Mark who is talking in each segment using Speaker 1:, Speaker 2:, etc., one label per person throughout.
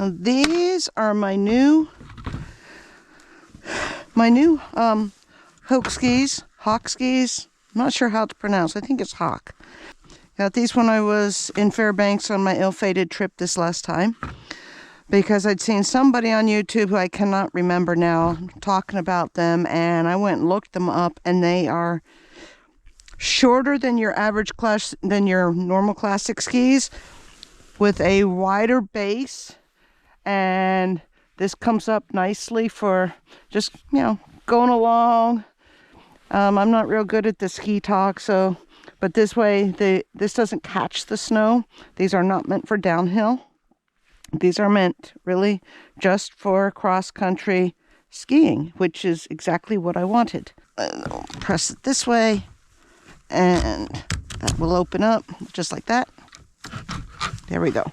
Speaker 1: These are my new HOK skis, HOK skis. I'm not sure how to pronounce. I think it's HOK. Got these when I was in Fairbanks on my ill-fated trip this last time, because I'd seen somebody on YouTube who I cannot remember now talking about them, and I went and looked them up, and they are shorter than your normal classic skis, with a wider base, and this comes up nicely for just, going along. I'm not real good at the ski talk, but this way this doesn't catch the snow. These are not meant for downhill. These are meant really just for cross-country skiing, which is exactly what I wanted. I'll press it this way, and that will open up just like that. There we go.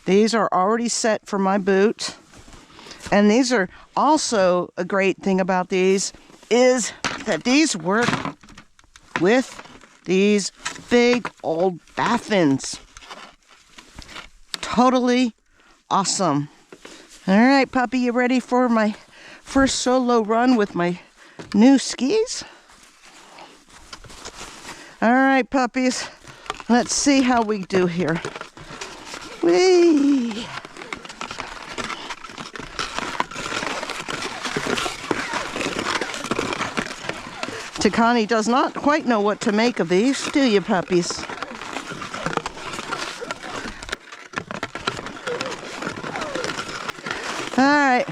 Speaker 1: These are already set for my boot. And these are also, a great thing about these is that these work with these big old baffins. Totally awesome. All right, puppy, you ready for my first solo run with my new skis? All right, puppies, let's see how we do here. Whee! Takani does not quite know what to make of these, do you, puppies? All right.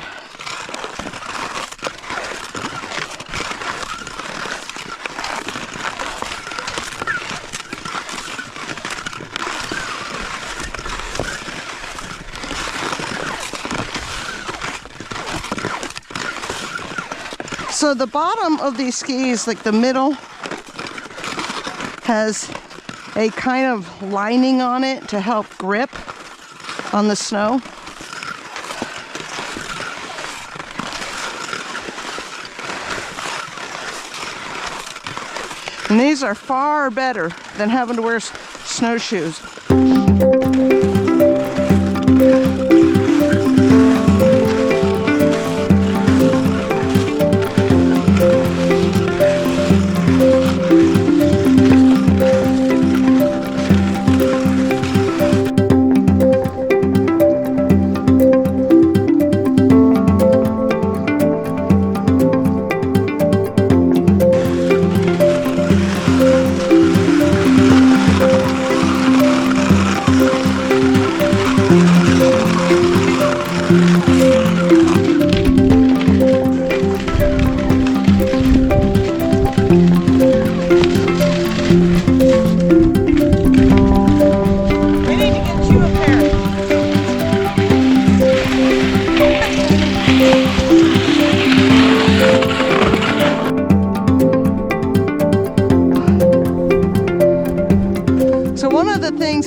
Speaker 1: So the bottom of these skis, like the middle, has a kind of lining on it to help grip on the snow. And these are far better than having to wear snowshoes.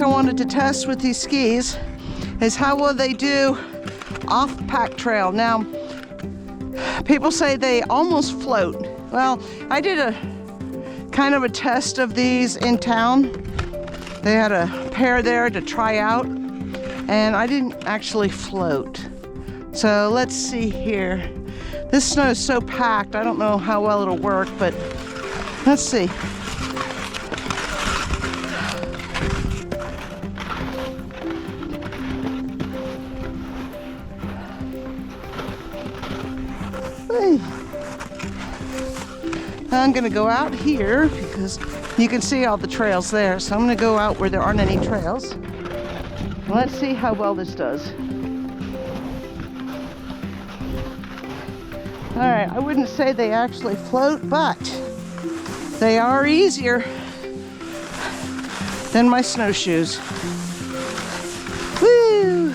Speaker 1: I wanted to test with these skis is how well they do off pack trail. Now, people say they almost float. Well, I did a kind of a test of these in town. They had a pair there to try out, and I didn't actually float. So let's see here. This snow is so packed, I don't know how well it'll work, but let's see. I'm gonna go out here because you can see all the trails there. So I'm gonna go out where there aren't any trails. Let's see how well this does. All right, I wouldn't say they actually float, but they are easier than my snowshoes. Woo!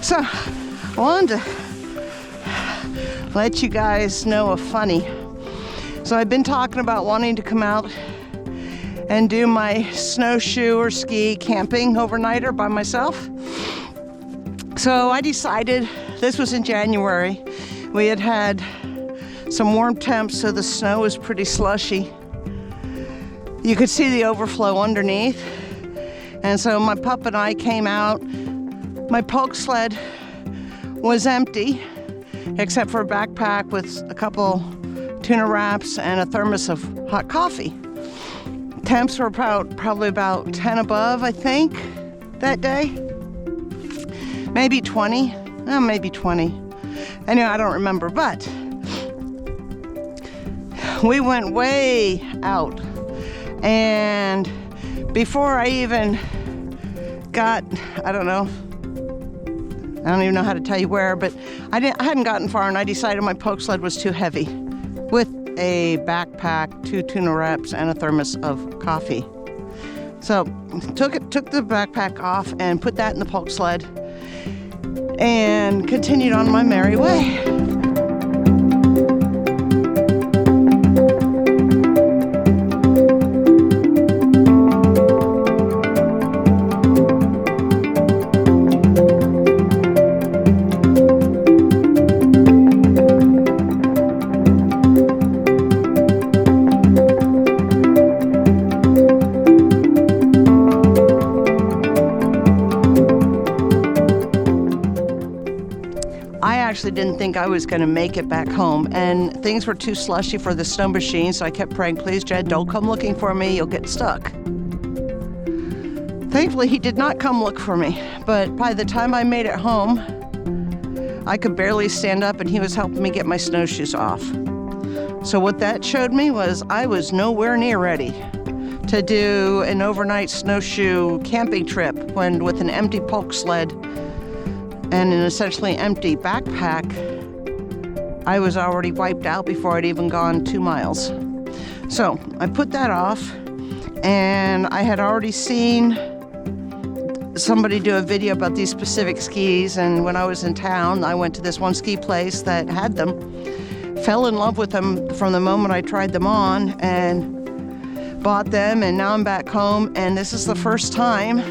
Speaker 1: So I wanted to let you guys know a funny. So I've been talking about wanting to come out and do my snowshoe or ski camping overnighter by myself. So I decided, this was in January, we had some warm temps, so the snow was pretty slushy. You could see the overflow underneath. And so my pup and I came out. My poke sled was empty, except for a backpack with a couple tuna wraps and a thermos of hot coffee. Temps were probably about 10 above, I think, that day. Maybe 20. Maybe 20. Anyway, I don't remember, but we went way out. And before I even got, I don't even know how to tell you where, but I hadn't gotten far, and I decided my poke sled was too heavy with a backpack, 2 tuna wraps, and a thermos of coffee. So took the backpack off and put that in the poke sled and continued on my merry way. I actually didn't think I was going to make it back home, and things were too slushy for the snow machine, so I kept praying, please, Jed, don't come looking for me, you'll get stuck. Thankfully, he did not come look for me, but by the time I made it home, I could barely stand up, and he was helping me get my snowshoes off. So what that showed me was I was nowhere near ready to do an overnight snowshoe camping trip with an empty poke sled and an essentially empty backpack. I was already wiped out before I'd even gone 2 miles. So I put that off, and I had already seen somebody do a video about these specific skis, and when I was in town, I went to this one ski place that had them, fell in love with them from the moment I tried them on, and bought them, and now I'm back home, and this is the first time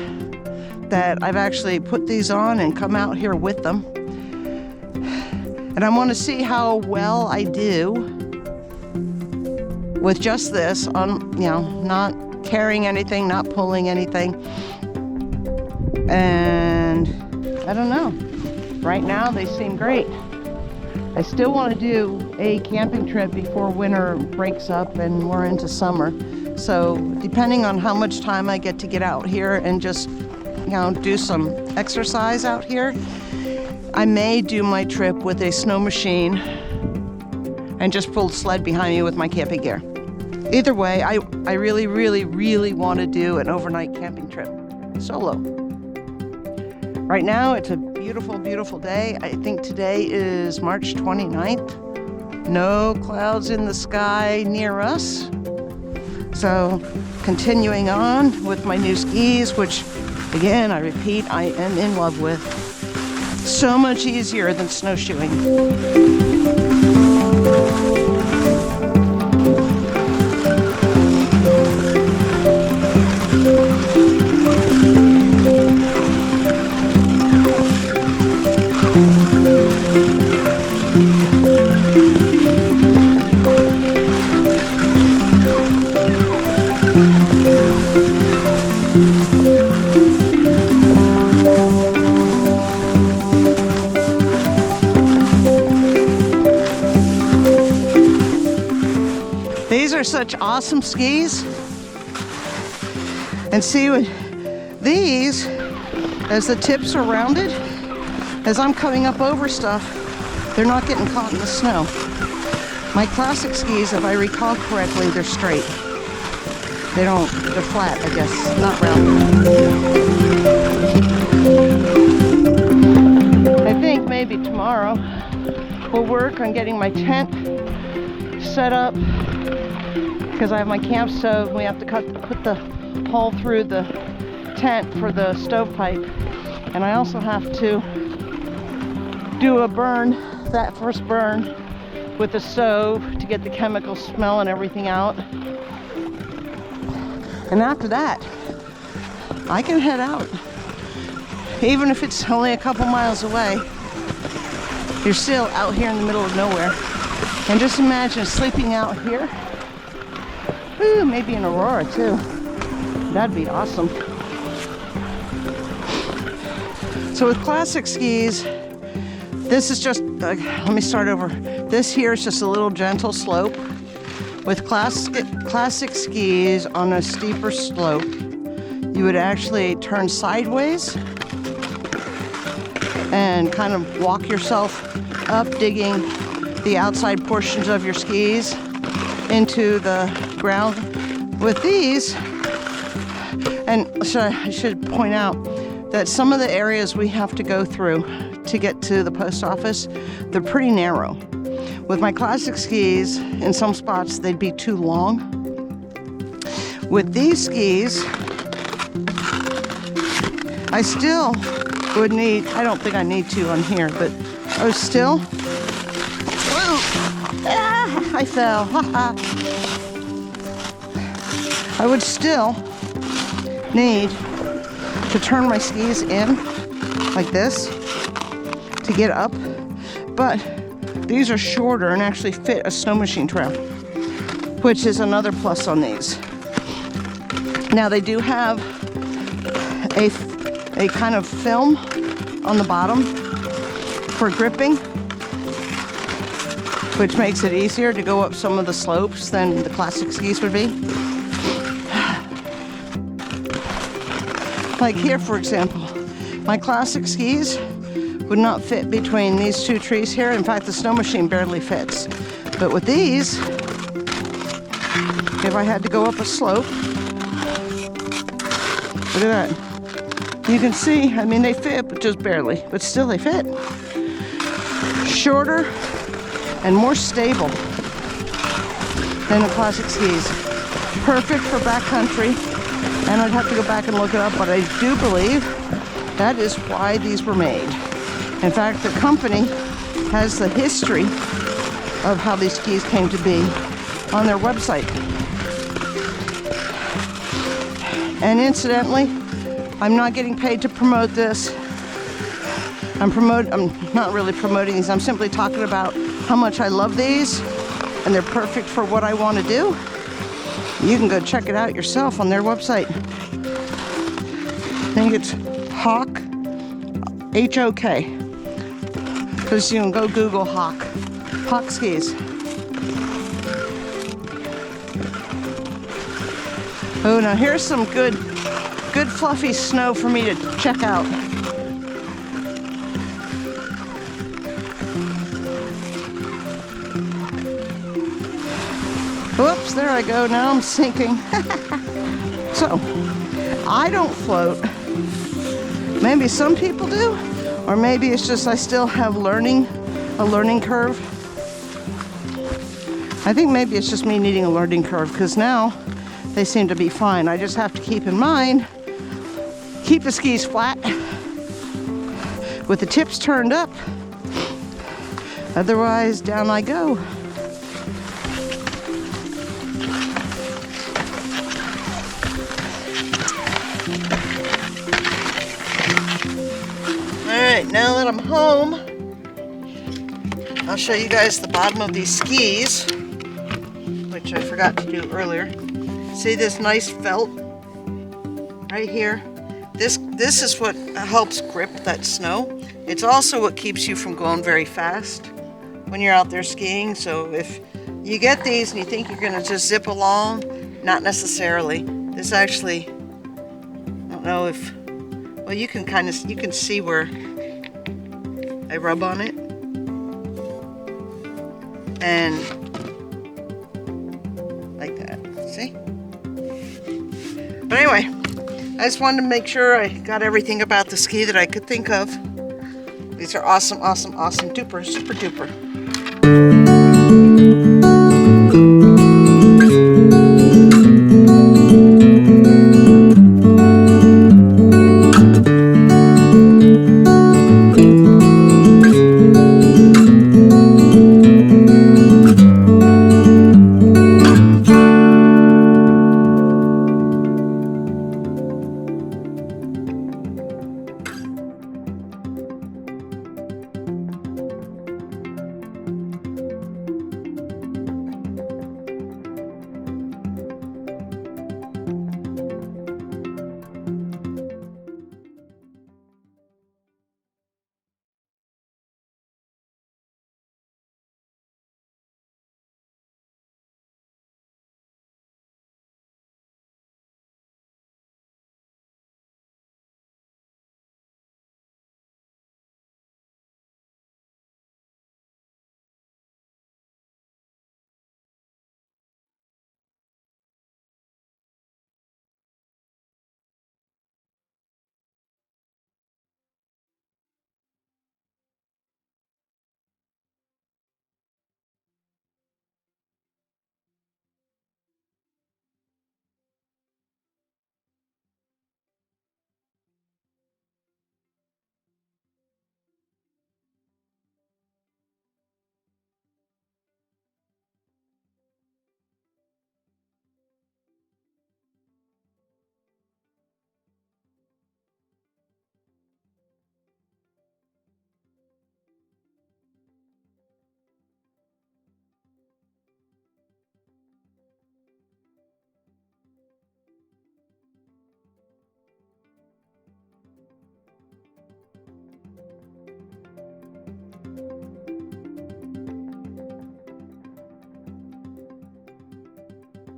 Speaker 1: that I've actually put these on and come out here with them. And I want to see how well I do with just this, not carrying anything, not pulling anything. And I don't know. Right now they seem great. I still want to do a camping trip before winter breaks up and we're into summer. So depending on how much time I get to get out here and just do some exercise out here, I may do my trip with a snow machine and just pull the sled behind me with my camping gear. Either way, I really, really, really want to do an overnight camping trip solo. Right now, it's a beautiful, beautiful day. I think today is March 29th. No clouds in the sky near us. So continuing on with my new skis, which again, I repeat, I am in love with. So much easier than snowshoeing. These are such awesome skis. And see, with these, as the tips are rounded, as I'm coming up over stuff, they're not getting caught in the snow. My classic skis, if I recall correctly, they're straight. They're flat, I guess, not round. I think maybe tomorrow we'll work on getting my tent set up, because I have my camp stove. We have to put the hole through the tent for the stovepipe, and I also have to do a burn, that first burn with the stove to get the chemical smell and everything out. And after that, I can head out. Even if it's only a couple miles away, you're still out here in the middle of nowhere. And just imagine sleeping out here. Ooh, maybe in Aurora too. That'd be awesome. So with classic skis, this is just, let me start over. This here is just a little gentle slope. With classic skis on a steeper slope, you would actually turn sideways and kind of walk yourself up, digging the outside portions of your skis into the ground. With these, and I should point out that some of the areas we have to go through to get to the post office, they're pretty narrow. With my classic skis, in some spots they'd be too long. With these skis, I still would need, I don't think I need to on here, but I was still, I fell, I would still need to turn my skis in like this to get up, but these are shorter and actually fit a snow machine trail, which is another plus on these. Now they do have a kind of film on the bottom for gripping, which makes it easier to go up some of the slopes than the classic skis would be. Like here, for example, my classic skis would not fit between these two trees here. In fact, the snow machine barely fits. But with these, if I had to go up a slope, look at that. You can see, I mean, they fit, but just barely, but still they fit. Shorter and more stable than the classic skis. Perfect for backcountry, and I'd have to go back and look it up, but I do believe that is why these were made. In fact, the company has the history of how these skis came to be on their website. And incidentally, I'm not getting paid to promote this. I'm not really promoting these. I'm simply talking about how much I love these, and they're perfect for what I want to do. You can go check it out yourself on their website. I think it's HOK, HOK. Because you can go Google HOK skis. Oh, now here's some good fluffy snow for me to check out. Whoops, there I go, now I'm sinking. So, I don't float. Maybe some people do, or maybe it's just I still have a learning curve. I think maybe it's just me needing a learning curve, because now they seem to be fine. I just have to keep in mind, keep the skis flat with the tips turned up. Otherwise, down I go. Alright, now that I'm home, I'll show you guys the bottom of these skis, which I forgot to do earlier. See this nice felt right here? This is what helps grip that snow. It's also what keeps you from going very fast when you're out there skiing. So if you get these and you think you're going to just zip along, not necessarily. This actually, I don't know if, well, you can see where I rub on it. And like that, see? But anyway, I just wanted to make sure I got everything about the ski that I could think of. These are awesome, awesome, awesome duper, super duper.